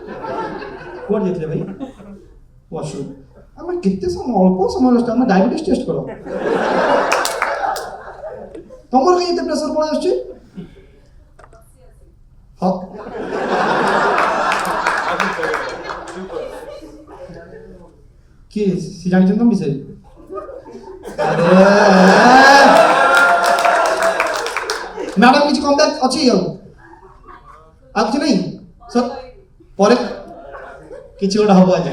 कुआड जाइथिले भाई वॉशरूम आम केते समय अल्प समय लास्ट आम डायबिटीज टेस्ट करो तुमर कहीं एते प्रेशर पड़े आछी हां कि सी जानि तुम विषय अरे मैडम किसी कॉन्टैक्ट अच्छी है आप किसी नहीं सर पर किसी गोटे हम आज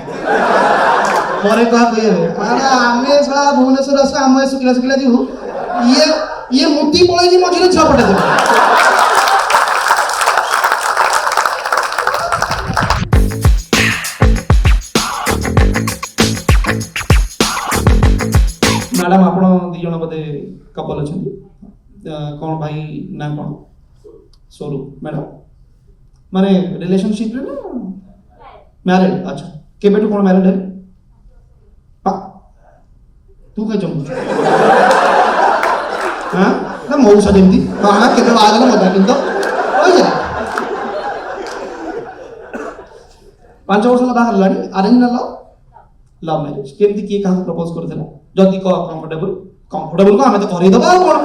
पर क्या कहे अरे आम सारा भुवनेश्वर आस आम शुक्ला शुक्ला जीव ये मुक्ति पड़े मझे छुआ पटे देव मैडम आप दिज बोधे कपल अच्छा कौन भाई ना कौन सोरू मैडम माने रिलेशनशिप रे ना मैरिड अच्छा केबेटू कौन मैरिड है तू कह चमु हां ना मौसा जेमती हां केबे आगला मत किंतु हो जा 5 वर्ष बाहर लानी अरेंज ना लव मैरिज केमती के कहा प्रपोज करथला जदी को कंफर्टेबल को हमें तो करी दबा कोन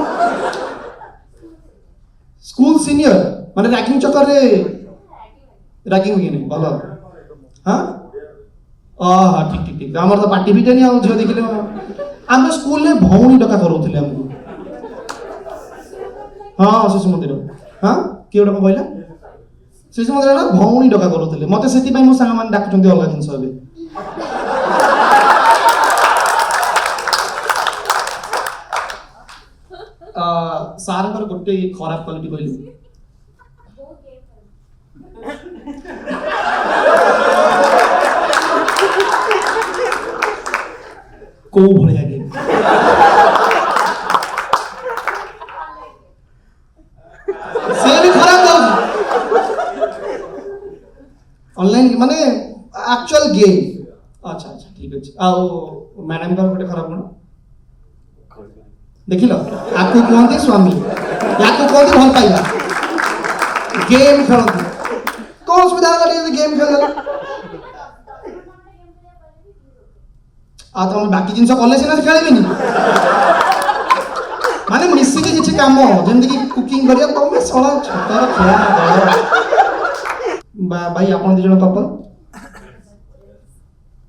स्कूल सीनियर माने रैगिंग चक्कर रे रैगिंग हुई नहीं भलो हां हां ठीक ठीक ठीक हमर तो पार्टी भी नहीं आ झियो देखिले हम स्कूल में भौणी डका करौथिले हमको हां शिशु मंदिर हां केउडा को कहला शिशु मंदिर ना भौणी डका करौथिले मते सेति पई मो संग मान डाकुचंती अलगा जिंस हबे सार गोटे खराब क्वालिटी कहली को भलिया गेम से भी खराब दो ऑनलाइन माने एक्चुअल गेम अच्छा अच्छा ठीक अछि आ मैडम का गोटे खराब गुण देखिल आपको कहते स्वामी याको कहते भल पाइबा गेम खेलती कौन सुविधा लगे गेम खेल आ तुम बाकी जिनस कले सीना खेलेनि माने मिसिके किछि काम जेमति कि कुकिंग करिया तुम सळा छतर खेला भाई आपण दि जण कपल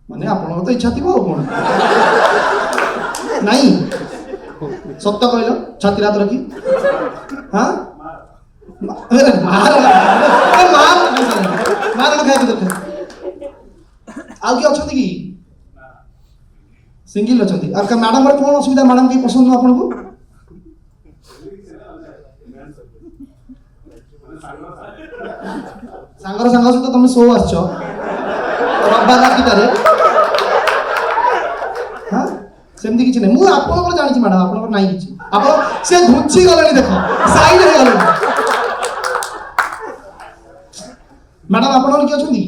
माने आपण तो इच्छा थिबो कोन नहीं सत्य कहल छाती रात रखी हाँ मार मार मार खाए देखे आउ कि अच्छा कि सिंगल अच्छा मैडम कौन असुविधा मैडम कहीं पसंद नु आपन को सांगर सांगर सहित तुम शो आस रविवार रातिटारे हाँ सेमती किछि नै मु आपन जानि छी मैडम आपन नाही किछि आपन से घुंची गलनी देखो साइड हे गलनी मैडम आपन कि अछंदी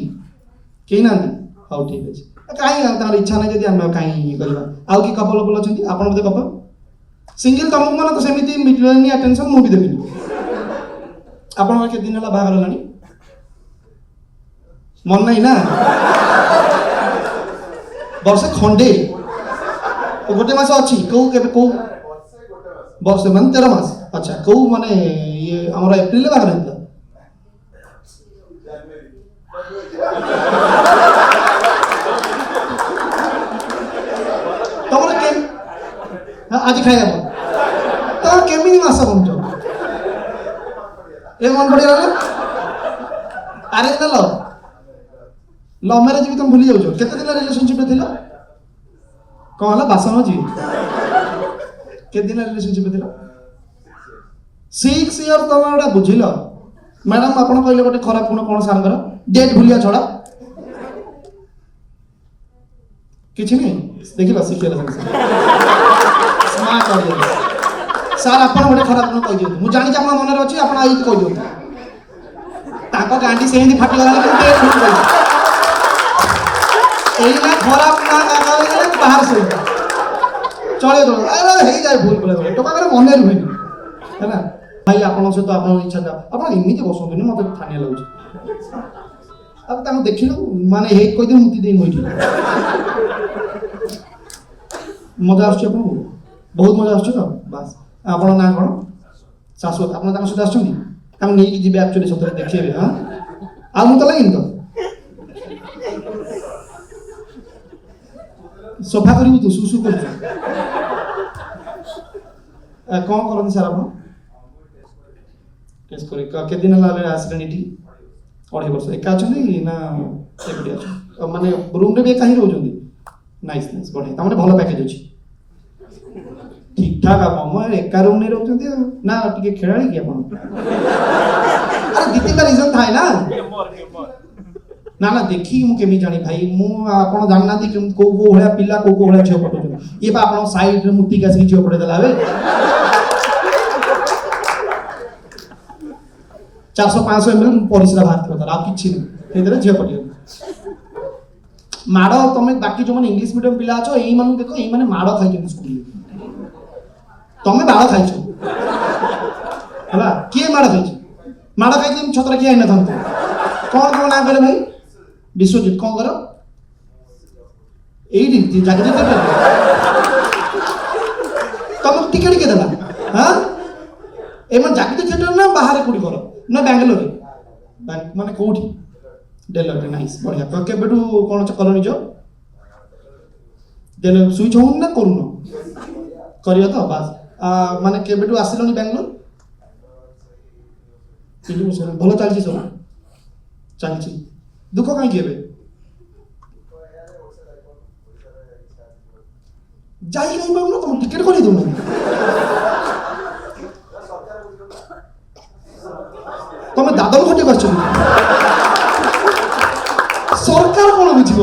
केही नांदी हाउ ठीक अछि काई तार इच्छा नै जदी हम काई करबा आउ कि कपल कपल अछंदी आपन बदे कपल सिंगल तमक मन तो सेमिति मिटलनी अटेंशन मु भी देबिनी आपन के दिन हला बाहर लानी मन नहीं ना वर्ष खंडे गोटे मास अच्छी कौ के वर्ष मान 13 मास अच्छा कौ माने ये हमरा एप्रिल बाहर होता तमर के आज खाया तो केमी मास बनजो ए मन पड़ी रहले अरे ना लव मैरिज भी तुम भूली जाओ केते दिन रिलेशनशिप में थिला कौन हला बासन जी के दिन रिलेशनशिप थिला 6 इयर तुम एटा बुझिल मैडम आपण कहले गोटे खराब गुण कोन सांगर डेट भूलिया छड़ा किछि नहीं देखिला सिखेला संग स्मार्ट हो गया सर आपण गोटे खराब गुण कहि दियो मु जानि जे आपण मन रे अछि आपण आइ कहि दियो ताको गांडी सेंदी फाटी गला कि डेट भूल गई एही ना खराब ना गाले बाहर से चले दो अरे हे जाय भूल बोले टका करे मने रुहे है ना भाई आपण से तो आपण इच्छा था आपण इमिति बसोंतनी मते थानिया लागुछ ଆଉ ତାଙ୍କୁ ଦେଖିଲୁ ମାନେ ହେଇ କହିଦେବି ମୁତି ଦେଇ ଏଠି ମଜା ଆସୁଛି ଆପଣଙ୍କୁ ବହୁତ ମଜା ଆସୁଛି ତ ବାସ୍ ଆପଣଙ୍କ ନାଁ କ'ଣ ଶାଶ୍ୱତ ଆପଣ ତାଙ୍କ ସହିତ ଆସୁଛନ୍ତି ତାଙ୍କୁ ନେଇକି ଯିବେ ଆକ୍ଚୁଆଲି ସତରେ ଦେଖେଇବେ ହଁ ଆଉ ମୁଁ ତ ଲାଗିନି ତ ସଫା କରିବୁ ତୁ ସୁସୁ କରୁଛୁ କ'ଣ କରନ୍ତି ସାର୍ ଆପଣ କେସ୍ କରି କେତେ ଦିନ ହେଲା ଆସିଲେଣି ଏଠି 2.5 ବର୍ଷ ଏକା ଅଛନ୍ତି ନା ଏକୁଟିଆ ଅଛନ୍ତି ମାନେ ରୁମ୍ରେ ବି ଏକା ହିଁ ରହୁଛନ୍ତି ନାଇସ୍ ନାଇସ୍ ବଢ଼ିଆ ତାମାନେ ଭଲ ପ୍ୟାକେଜ୍ ଅଛି ଠିକ୍ ଠାକ୍ ଆପଣ ଏକା ରୁମ୍ ନେଇ ରହୁଛନ୍ତି ନା ଟିକେ ଖେଳାଳି କି ଆପଣ ଆରେ ଦି ତିନିଟା ରିଜନ୍ ଥାଏ ନା ନା ନା ଦେଖିକି ମୁଁ କେମିତି ଜାଣି ଭାଇ ମୁଁ ଆପଣ ଜାଣିନାହାନ୍ତି କୋଉ କୋଉ ଭଳିଆ ପିଲା କୋଉ କୋଉ ଭଳିଆ ଝିଅ ପଠଉଛନ୍ତି ଇଏ ବା ଆପଣଙ୍କ ସାଇଡ୍ରେ ମୁତିକି ଆସିକି ଝିଅ ପଠେଇଦେଲା ଏବେ 400-500 ml ପରିସ୍ରା ବାହାରିଥିବ ତାର ଆଉ କିଛି ନାହିଁ ସେଇଥିରେ ଝିଅ ପଠେଇବ ମାଡ଼ ତମେ ବାକି ଯୋଉମାନେ ଇଂଲିଶ ମିଡିୟମ ପିଲା ଅଛ ଏଇମାନଙ୍କୁ ଦେଖ ଏଇମାନେ ମାଡ଼ ଖାଇଛନ୍ତି ସ୍କୁଲରେ ତମେ ବାଳ ଖାଇଛ ହେଲା କିଏ ମାଡ଼ ଖାଇଛି ମାଡ଼ ଖାଇଛି ଛତ୍ର କିଏ ହେଇନଥାନ୍ତୁ କ'ଣ କ'ଣ ନାଁ କହିଲେ ଭାଇ ବିଶ୍ୱଜିତ କ'ଣ କର ଏଇଠି ଜାଗା ତମକୁ ଟିକେଟ୍ କିଏ ଦେଲା ହଁ ଏମାନେ ଜାଗୃତି ଥିଏଟର ନା ବାହାରେ କୋଉଠି କର ନା ବାଙ୍ଗାଲୋରରେ ମାନେ କୋଉଠି ଡେଲରରେ ନାଇସ୍ ବଢ଼ିଆ କେବେଠୁ କ'ଣ କଲଣି ଜବ୍ ଡେଲର ସୁଇଚ୍ ହଉନି ନା କରୁନ କରିବ ତ ବାସ୍ ମାନେ କେବେଠୁ ଆସିଲଣି ବାଙ୍ଗାଲୋର ଭଲ ଚାଲିଛି ସବୁ ଚାଲିଛି ଦୁଃଖ କାହିଁକି ଏବେ ଯାଇ କାହିଁ ପାରୁନ ତମ ଟିକେଟ୍ କରି ଦଉନ ତମେ ଦାଦନ ଖଟିବାକୁ ଆସିଛ ସରକାର କ'ଣ ବୁଝିବ